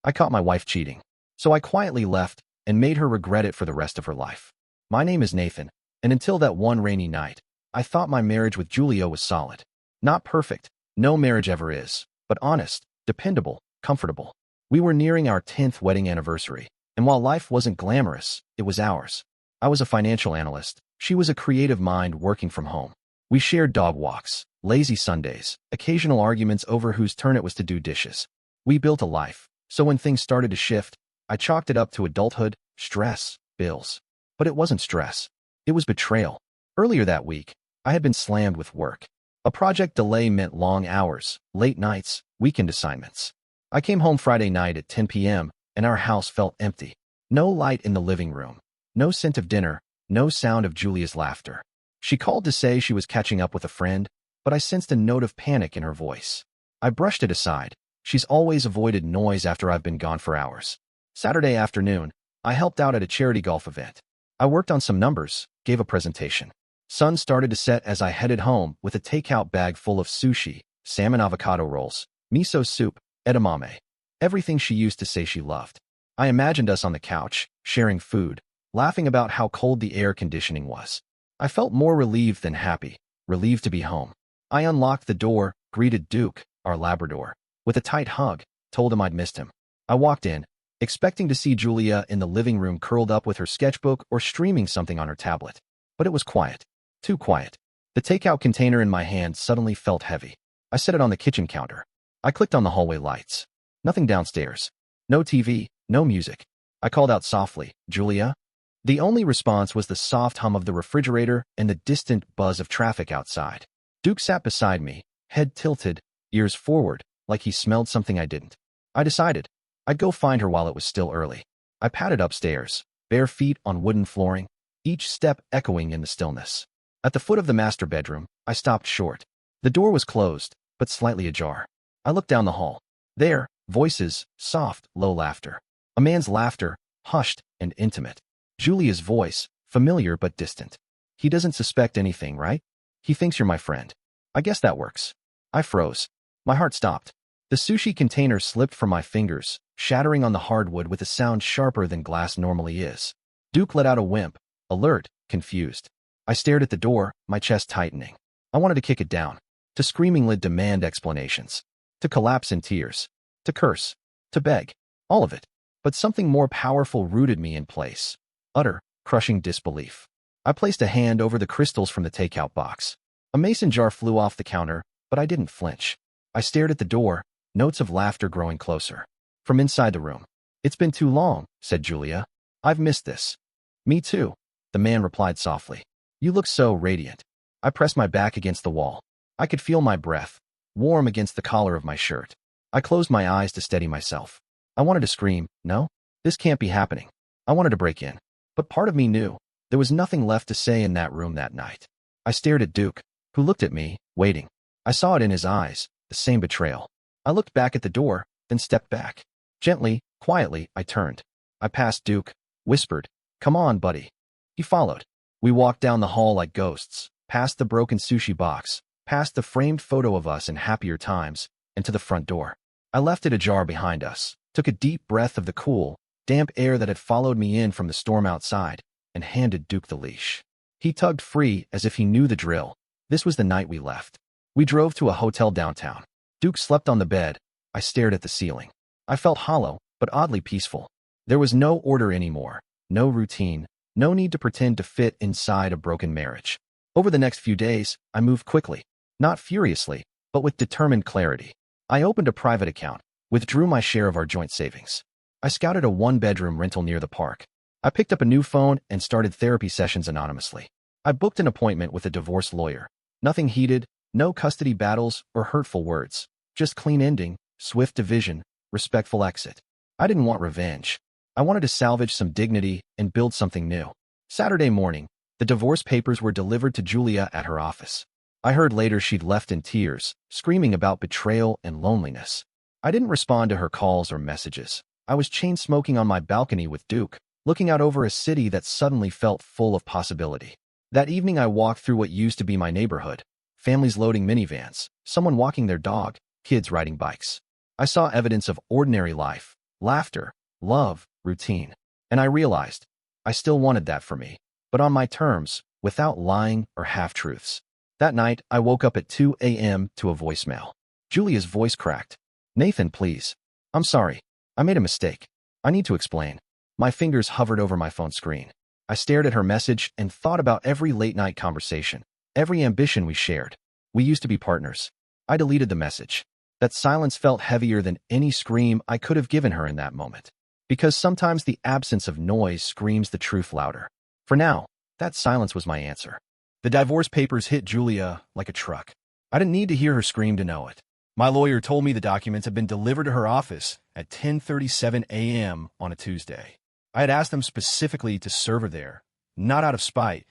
I caught my wife cheating. So I quietly left and made her regret it for the rest of her life. My name is Nathan, and until that one rainy night, I thought my marriage with Julia was solid. Not perfect, no marriage ever is, but honest, dependable, comfortable. We were nearing our 10th wedding anniversary, and while life wasn't glamorous, it was ours. I was a financial analyst. She was a creative mind working from home. We shared dog walks, lazy Sundays, occasional arguments over whose turn it was to do dishes. We built a life, so when things started to shift, I chalked it up to adulthood, stress, bills. But it wasn't stress. It was betrayal. Earlier that week, I had been slammed with work. A project delay meant long hours, late nights, weekend assignments. I came home Friday night at 10 p.m., and our house felt empty. No light in the living room. No scent of dinner. No sound of Julia's laughter. She called to say she was catching up with a friend, but I sensed a note of panic in her voice. I brushed it aside. She's always avoided noise after I've been gone for hours. Saturday afternoon, I helped out at a charity golf event. I worked on some numbers, gave a presentation. Sun started to set as I headed home with a takeout bag full of sushi, salmon avocado rolls, miso soup, edamame, everything she used to say she loved. I imagined us on the couch, sharing food, laughing about how cold the air conditioning was. I felt more relieved than happy, relieved to be home. I unlocked the door, greeted Duke, our Labrador, with a tight hug, told him I'd missed him. I walked in, expecting to see Julia in the living room curled up with her sketchbook or streaming something on her tablet. But it was quiet. Too quiet. The takeout container in my hand suddenly felt heavy. I set it on the kitchen counter. I clicked on the hallway lights. Nothing downstairs. No TV, no music. I called out softly, "Julia?" The only response was the soft hum of the refrigerator and the distant buzz of traffic outside. Duke sat beside me, head tilted, ears forward, like he smelled something I didn't. I decided I'd go find her while it was still early. I padded upstairs, bare feet on wooden flooring, each step echoing in the stillness. At the foot of the master bedroom, I stopped short. The door was closed, but slightly ajar. I looked down the hall. There, voices, soft, low laughter. A man's laughter, hushed and intimate. Julia's voice, familiar but distant. "He doesn't suspect anything, right? He thinks you're my friend. I guess that works." I froze. My heart stopped. The sushi container slipped from my fingers, shattering on the hardwood with a sound sharper than glass normally is. Duke let out a whimp, alert, confused. I stared at the door, my chest tightening. I wanted to kick it down, to screamingly demand explanations, to collapse in tears, to curse, to beg, all of it. But something more powerful rooted me in place. Utter, crushing disbelief. I placed a hand over the crystals from the takeout box. A mason jar flew off the counter, but I didn't flinch. I stared at the door, notes of laughter growing closer. From inside the room. "It's been too long," said Julia. "I've missed this." "Me too," the man replied softly. "You look so radiant." I pressed my back against the wall. I could feel my breath, warm against the collar of my shirt. I closed my eyes to steady myself. I wanted to scream, "No, this can't be happening." I wanted to break in. But part of me knew there was nothing left to say in that room that night. I stared at Duke, who looked at me, waiting. I saw it in his eyes, the same betrayal. I looked back at the door, then stepped back. Gently, quietly, I turned. I passed Duke, whispered, "Come on, buddy." He followed. We walked down the hall like ghosts, past the broken sushi box, past the framed photo of us in happier times, and to the front door. I left it ajar behind us, took a deep breath of the cool, damp air that had followed me in from the storm outside, and handed Duke the leash. He tugged free as if he knew the drill. This was the night we left. We drove to a hotel downtown. Duke slept on the bed. I stared at the ceiling. I felt hollow, but oddly peaceful. There was no order anymore, no routine, no need to pretend to fit inside a broken marriage. Over the next few days, I moved quickly, not furiously, but with determined clarity. I opened a private account, withdrew my share of our joint savings. I scouted a one-bedroom rental near the park. I picked up a new phone and started therapy sessions anonymously. I booked an appointment with a divorce lawyer. Nothing heated, no custody battles or hurtful words. Just clean ending, swift division, respectful exit. I didn't want revenge. I wanted to salvage some dignity and build something new. Saturday morning, the divorce papers were delivered to Julia at her office. I heard later she'd left in tears, screaming about betrayal and loneliness. I didn't respond to her calls or messages. I was chain-smoking on my balcony with Duke, looking out over a city that suddenly felt full of possibility. That evening I walked through what used to be my neighborhood. Families loading minivans, someone walking their dog, kids riding bikes. I saw evidence of ordinary life, laughter, love, routine. And I realized I still wanted that for me, but on my terms, without lying or half-truths. That night, I woke up at 2 a.m. to a voicemail. Julia's voice cracked. "Nathan, please. I'm sorry. I made a mistake. I need to explain." My fingers hovered over my phone screen. I stared at her message and thought about every late-night conversation, every ambition we shared. We used to be partners. I deleted the message. That silence felt heavier than any scream I could have given her in that moment. Because sometimes the absence of noise screams the truth louder. For now, that silence was my answer. The divorce papers hit Julia like a truck. I didn't need to hear her scream to know it. My lawyer told me the documents had been delivered to her office at 10:37 a.m. on a Tuesday. I had asked them specifically to serve her there, not out of spite,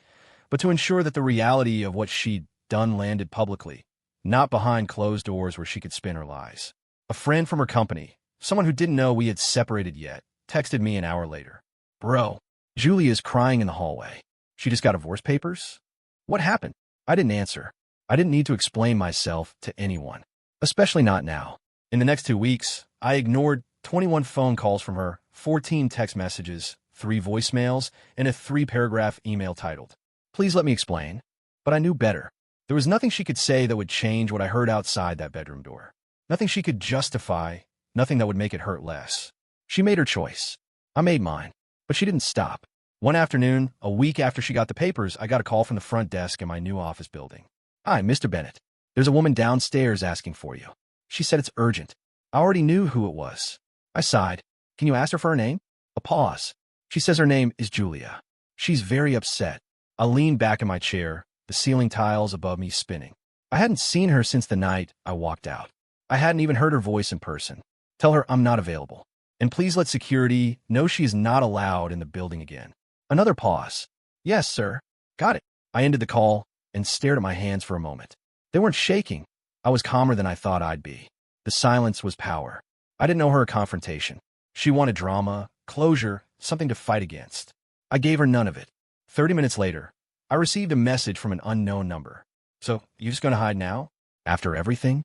but to ensure that the reality of what she'd done landed publicly, not behind closed doors where she could spin her lies. A friend from her company, someone who didn't know we had separated yet, texted me an hour later. "Bro, Julia's crying in the hallway. She just got divorce papers? What happened?" I didn't answer. I didn't need to explain myself to anyone, especially not now. In the next 2 weeks, I ignored 21 phone calls from her, 14 text messages, 3 voicemails, and a 3-paragraph email titled, "Please let me explain." But I knew better. There was nothing she could say that would change what I heard outside that bedroom door. Nothing she could justify, nothing that would make it hurt less. She made her choice. I made mine. But she didn't stop. One afternoon, a week after she got the papers, I got a call from the front desk in my new office building. "Hi, Mr. Bennett. There's a woman downstairs asking for you. She said it's urgent." I already knew who it was. I sighed. "Can you ask her for her name?" A pause. "She says her name is Julia. She's very upset." I leaned back in my chair, the ceiling tiles above me spinning. I hadn't seen her since the night I walked out. I hadn't even heard her voice in person. "Tell her I'm not available. And please let security know she is not allowed in the building again." Another pause. "Yes, sir. Got it." I ended the call and stared at my hands for a moment. They weren't shaking. I was calmer than I thought I'd be. The silence was power. I didn't owe her a confrontation. She wanted drama, closure, something to fight against. I gave her none of it. 30 minutes later, I received a message from an unknown number. "So, you just gonna hide now? After everything?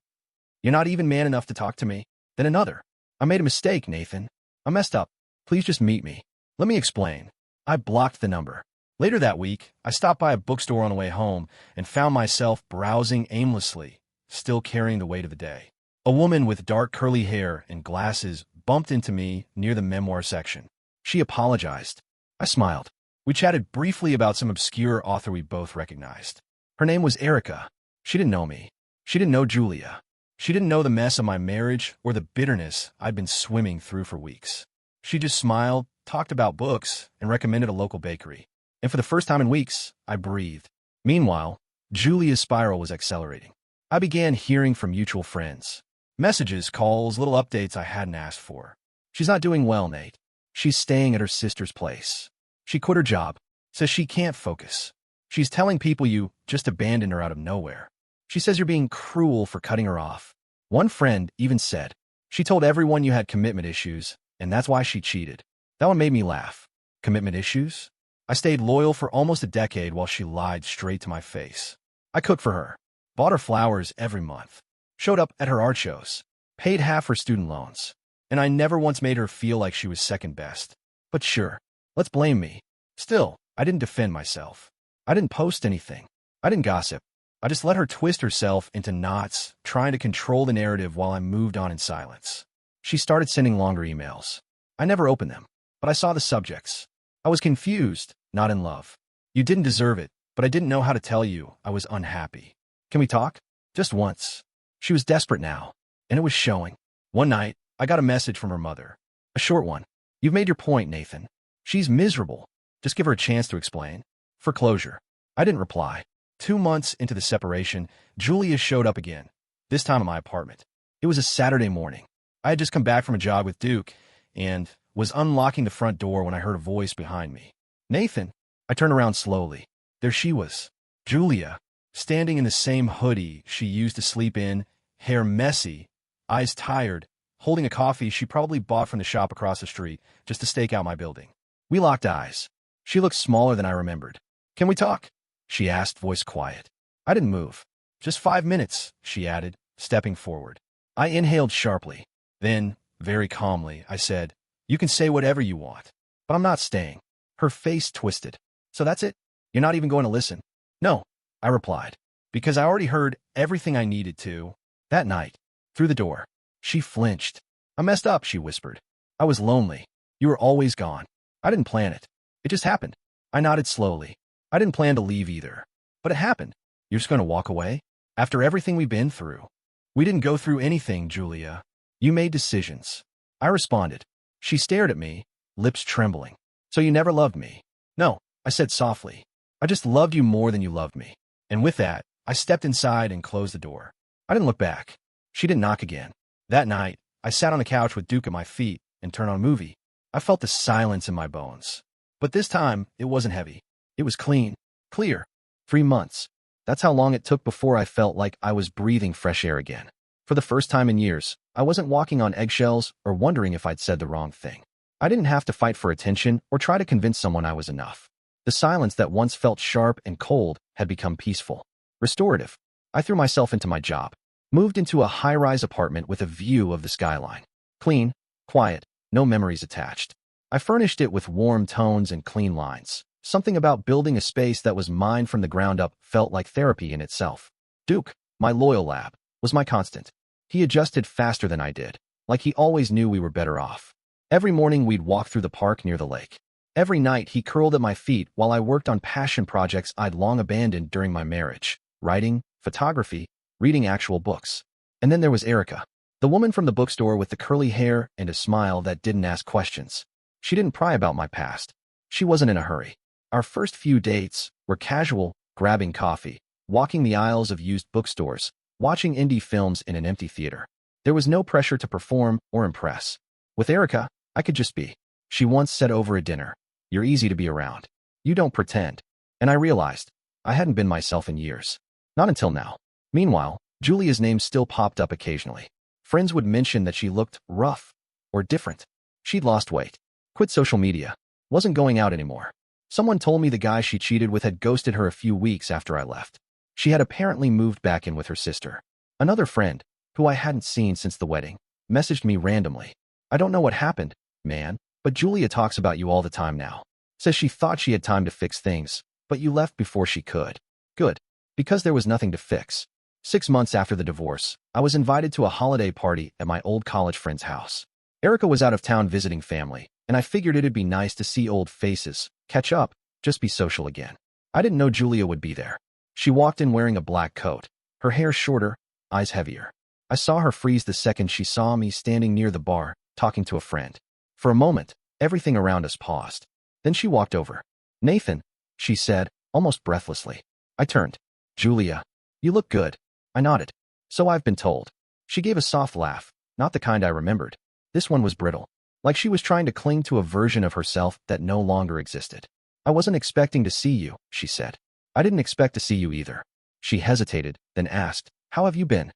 You're not even man enough to talk to me?" Then another. "I made a mistake, Nathan. I messed up. Please just meet me. Let me explain." I blocked the number. Later that week, I stopped by a bookstore on the way home and found myself browsing aimlessly, still carrying the weight of the day. A woman with dark curly hair and glasses bumped into me near the memoir section. She apologized. I smiled. We chatted briefly about some obscure author we both recognized. Her name was Erica. She didn't know me. She didn't know Julia. She didn't know the mess of my marriage or the bitterness I'd been swimming through for weeks. She just smiled, talked about books, and recommended a local bakery. And for the first time in weeks, I breathed. Meanwhile, Julia's spiral was accelerating. I began hearing from mutual friends. Messages, calls, little updates I hadn't asked for. "She's not doing well, Nate. She's staying at her sister's place. She quit her job. Says she can't focus. She's telling people you just abandoned her out of nowhere. She says you're being cruel for cutting her off." One friend even said, "She told everyone you had commitment issues, and that's why she cheated." That one made me laugh. Commitment issues? I stayed loyal for almost a decade while she lied straight to my face. I cooked for her, bought her flowers every month, showed up at her art shows, paid half her student loans, and I never once made her feel like she was second best. But sure, let's blame me. Still, I didn't defend myself. I didn't post anything. I didn't gossip. I just let her twist herself into knots, trying to control the narrative while I moved on in silence. She started sending longer emails. I never opened them, but I saw the subjects. I was confused, not in love. "You didn't deserve it, but I didn't know how to tell you I was unhappy. Can we talk?" Just once. She was desperate now, and it was showing. One night, I got a message from her mother. A short one. "You've made your point, Nathan. She's miserable. Just give her a chance to explain." For closure. I didn't reply. 2 months into the separation, Julia showed up again, this time at my apartment. It was a Saturday morning. I had just come back from a jog with Duke and was unlocking the front door when I heard a voice behind me. "Nathan." I turned around slowly. There she was, Julia, standing in the same hoodie she used to sleep in, hair messy, eyes tired, holding a coffee she probably bought from the shop across the street just to stake out my building. We locked eyes. She looked smaller than I remembered. "Can we talk?" she asked, voice quiet. I didn't move. "Just 5 minutes," she added, stepping forward. I inhaled sharply. Then, Very calmly, I said, "You can say whatever you want, but I'm not staying." Her face twisted. "So that's it? You're not even going to listen?" "No," I replied, "because I already heard everything I needed to." That night, through the door, she flinched. "I messed up," she whispered. "I was lonely. You were always gone. I didn't plan it. It just happened." I nodded slowly. "I didn't plan to leave either. But it happened. You're just going to walk away? After everything we've been through?" "We didn't go through anything, Julia. You made decisions." I responded. She stared at me, lips trembling. "So you never loved me?" "No," I said softly. "I just loved you more than you loved me." And with that, I stepped inside and closed the door. I didn't look back. She didn't knock again. That night, I sat on the couch with Duke at my feet and turned on a movie. I felt the silence in my bones. But this time, it wasn't heavy. It was clean, clear. 3 months. That's how long it took before I felt like I was breathing fresh air again. For the first time in years, I wasn't walking on eggshells or wondering if I'd said the wrong thing. I didn't have to fight for attention or try to convince someone I was enough. The silence that once felt sharp and cold had become peaceful, restorative. I threw myself into my job, moved into a high-rise apartment with a view of the skyline. Clean, quiet, no memories attached. I furnished it with warm tones and clean lines. Something about building a space that was mine from the ground up felt like therapy in itself. Duke, my loyal lab, was my constant. He adjusted faster than I did, like he always knew we were better off. Every morning we'd walk through the park near the lake. Every night he curled at my feet while I worked on passion projects I'd long abandoned during my marriage: writing, photography, reading actual books. And then there was Erica, the woman from the bookstore with the curly hair and a smile that didn't ask questions. She didn't pry about my past. She wasn't in a hurry. Our first few dates were casual, grabbing coffee, walking the aisles of used bookstores, watching indie films in an empty theater. There was no pressure to perform or impress. With Erica, I could just be. She once said over a dinner, "You're easy to be around. You don't pretend." And I realized I hadn't been myself in years. Not until now. Meanwhile, Julia's name still popped up occasionally. Friends would mention that she looked rough or different. She'd lost weight, quit social media, wasn't going out anymore. Someone told me the guy she cheated with had ghosted her a few weeks after I left. She had apparently moved back in with her sister. Another friend, who I hadn't seen since the wedding, messaged me randomly. "I don't know what happened, man, but Julia talks about you all the time now. Says she thought she had time to fix things, but you left before she could." Good. Because there was nothing to fix. 6 months after the divorce, I was invited to a holiday party at my old college friend's house. Erica was out of town visiting family, and I figured it'd be nice to see old faces, catch up, just be social again. I didn't know Julia would be there. She walked in wearing a black coat, her hair shorter, eyes heavier. I saw her freeze the second she saw me standing near the bar, talking to a friend. For a moment, everything around us paused. Then she walked over. "Nathan," she said, almost breathlessly. I turned. "Julia, you look good." I nodded. "So I've been told." She gave a soft laugh, not the kind I remembered. This one was brittle, like she was trying to cling to a version of herself that no longer existed. "I wasn't expecting to see you," she said. "I didn't expect to see you either." She hesitated, then asked, "How have you been?"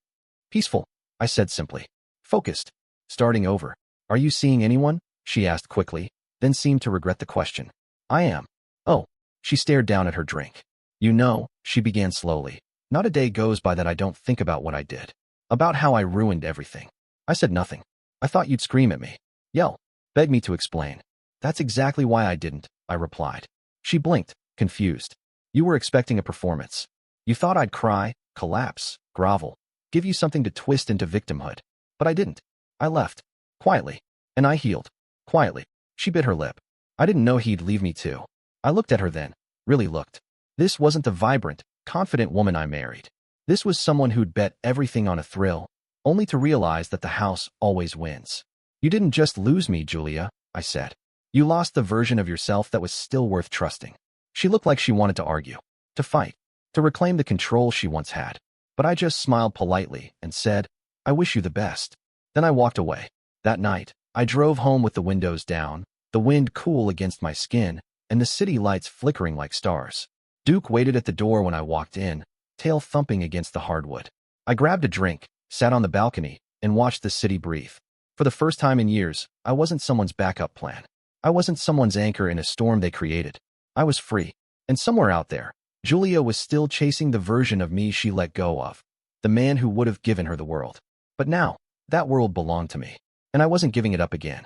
"Peaceful," I said simply. "Focused. Starting over." "Are you seeing anyone?" she asked quickly, then seemed to regret the question. "I am." "Oh." She stared down at her drink. "You know," she began slowly, "not a day goes by that I don't think about what I did. About how I ruined everything." I said nothing. "I thought you'd scream at me. Yell. Beg me to explain." "That's exactly why I didn't," I replied. She blinked, confused. "You were expecting a performance. You thought I'd cry, collapse, grovel, give you something to twist into victimhood. But I didn't. I left. Quietly. And I healed. Quietly." She bit her lip. I didn't know he'd leave me too. I looked at her then. Really looked. This wasn't the vibrant, confident woman I married. This was someone who'd bet everything on a thrill, only to realize that the house always wins. "You didn't just lose me, Julia," I said. "You lost the version of yourself that was still worth trusting." She looked like she wanted to argue, to fight, to reclaim the control she once had. But I just smiled politely and said, "I wish you the best." Then I walked away. That night, I drove home with the windows down, the wind cool against my skin, and the city lights flickering like stars. Duke waited at the door when I walked in, tail thumping against the hardwood. I grabbed a drink, sat on the balcony, and watched the city breathe. For the first time in years, I wasn't someone's backup plan. I wasn't someone's anchor in a storm they created. I was free. And somewhere out there, Julia was still chasing the version of me she let go of, the man who would have given her the world. But now, that world belonged to me. and I wasn't giving it up again.